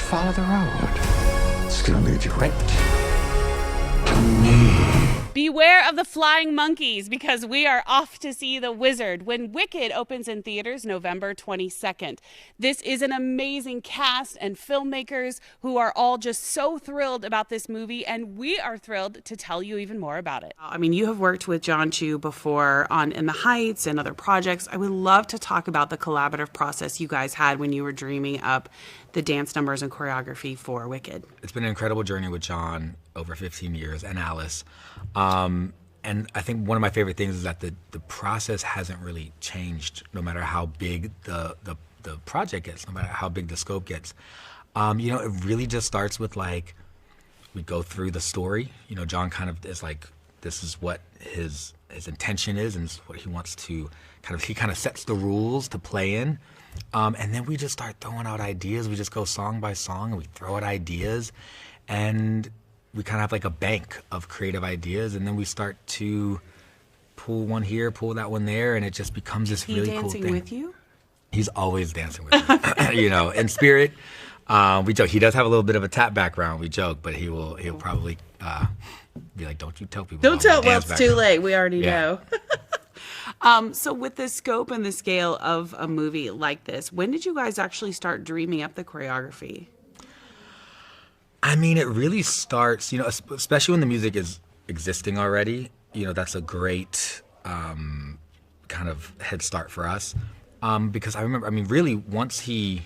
follow the road. It's gonna lead you right to me. Beware of the flying monkeys, because we are off to see The Wizard when Wicked opens in theaters November 22nd. This is an amazing cast and filmmakers who are all just so thrilled about this movie, and we are thrilled to tell you even more about it. I mean, you have worked with John Chu before on In the Heights and other projects. I would love to talk about the collaborative process you guys had when you were dreaming up the dance numbers and choreography for Wicked. It's been an incredible journey with John over 15 years and Alice. And I think one of my favorite things is that the process hasn't really changed no matter how big the project gets, no matter how big the scope gets. You know, it really just starts with like, we go through the story. You know, John kind of is like, this is what his intention is and this is what he wants to he kind of sets the rules to play in. And then we just start throwing out ideas. We just go song by song and we throw out ideas. And we kind of have like a bank of creative ideas, and then we start to pull one here, pull that one there, and it just becomes this really cool thing. Dancing with you? He's always dancing with me, you know, in spirit. We joke. He does have a little bit of a tap background. We joke, but he'll probably be like, "Don't you tell people." Don't tell. Well, it's too late. We already know. So with the scope and the scale of a movie like this, when did you guys actually start dreaming up the choreography? I mean, it really starts, you know, especially when the music is existing already. You know, that's a great kind of head start for us. Because I remember, I mean, really, once he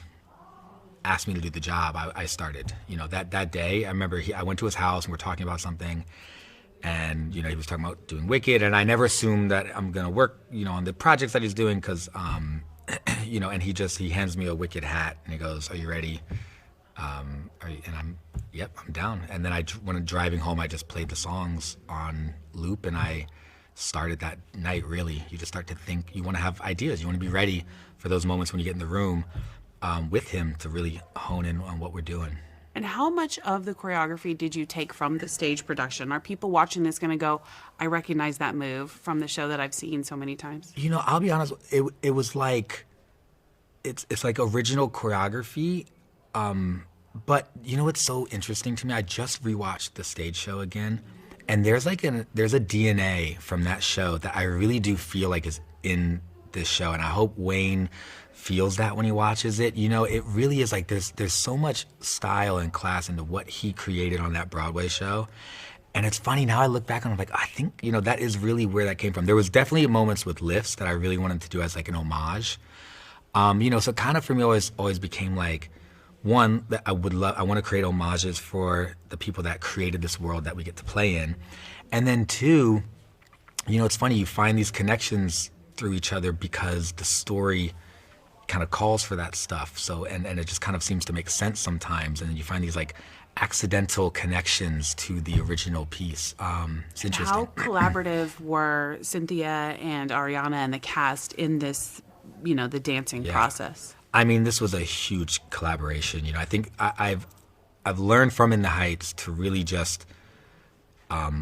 asked me to do the job, I started. You know, that day, I remember I went to his house and we're talking about something. And, you know, he was talking about doing Wicked. And I never assumed that I'm going to work, you know, on the projects that he's doing because, you know, and he hands me a Wicked hat and he goes, "Are you ready?" And yep, I'm down. And then when driving home, I just played the songs on loop and I started that night, really. You just start to think, you want to have ideas. You want to be ready for those moments when you get in the room with him to really hone in on what we're doing. And how much of the choreography did you take from the stage production? Are people watching this going to go, "I recognize that move from the show that I've seen so many times"? You know, I'll be honest, it was like, it's like original choreography. But you know what's so interesting to me? I just rewatched the stage show again, and there's a DNA from that show that I really do feel like is in this show, and I hope Wayne feels that when he watches it. You know, it really is like there's so much style and class into what he created on that Broadway show. And it's funny, now I look back and I'm like, I think, you know, that is really where that came from. There was definitely moments with lifts that I really wanted to do as like an homage. You know, so kind of for me always became like, one, that I want to create homages for the people that created this world that we get to play in. And then two, you know, it's funny, you find these connections through each other because the story kind of calls for that stuff. So, and it just kind of seems to make sense sometimes. And then you find these like accidental connections to the original piece. It's interesting. How collaborative were Cynthia and Ariana and the cast in this, you know, the dancing process? I mean, this was a huge collaboration. You know, I think I've learned from In the Heights to really just,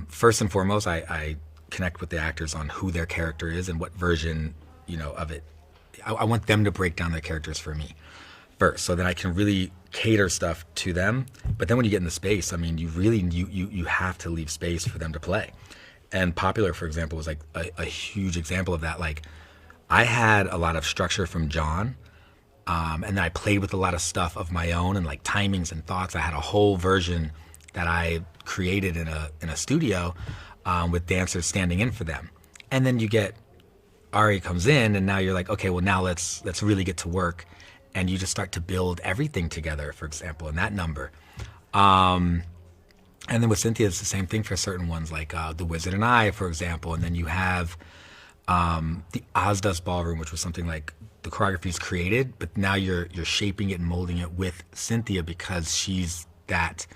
first and foremost, I connect with the actors on who their character is and what version, you know, of it. I want them to break down their characters for me first, so that I can really cater stuff to them. But then when you get in the space, I mean, you really, you have to leave space for them to play. And Popular, for example, was like a huge example of that. Like, I had a lot of structure from John, and then I played with a lot of stuff of my own and like timings and thoughts. I had a whole version that I created in a studio with dancers standing in for them. And then you get Ari comes in, and now you're like, okay, well now let's really get to work, and you just start to build everything together. For example, in that number, and then with Cynthia, it's the same thing for certain ones, like The Wizard and I, for example. And then you have the Ozdust Ballroom, which was something like the choreography's created, but now you're shaping it and molding it with Cynthia because she's that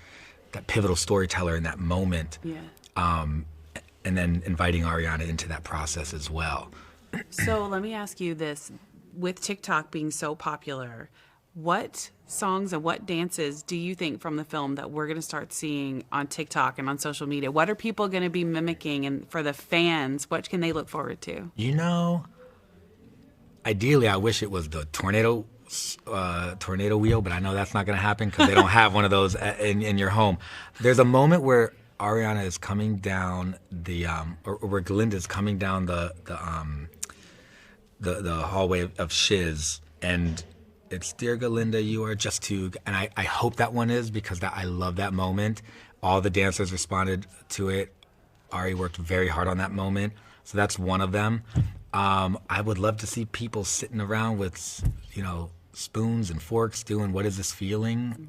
pivotal storyteller in that moment. Yeah. And then inviting Ariana into that process as well. So let me ask you this. With TikTok being so popular, what songs and what dances do you think from the film that we're going to start seeing on TikTok and on social media? What are people going to be mimicking? And for the fans, what can they look forward to? You know, ideally, I wish it was the tornado tornado wheel, but I know that's not going to happen because they don't have one of those in your home. There's a moment where Ariana is coming down or where Glinda is coming down the hallway of Shiz, and it's "Dear Galinda, you are just too," and I hope that one is, because I love that moment. All the dancers responded to it. Ari worked very hard on that moment, so that's one of them. I would love to see people sitting around with, spoons and forks doing "What is this feeling?"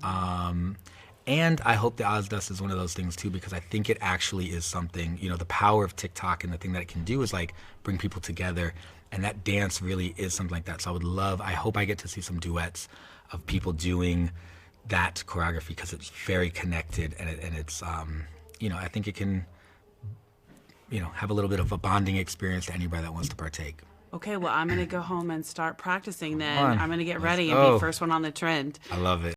And I hope the Oz Dust is one of those things too, because I think it actually is something, the power of TikTok and the thing that it can do is like bring people together. And that dance really is something like that. So I hope I get to see some duets of people doing that choreography, because it's very connected, and it's, I think it can, have a little bit of a bonding experience to anybody that wants to partake. Okay, well, I'm going to go home and start practicing then. on. I'm going to get Let's ready and go. be first one on the trend. I love it.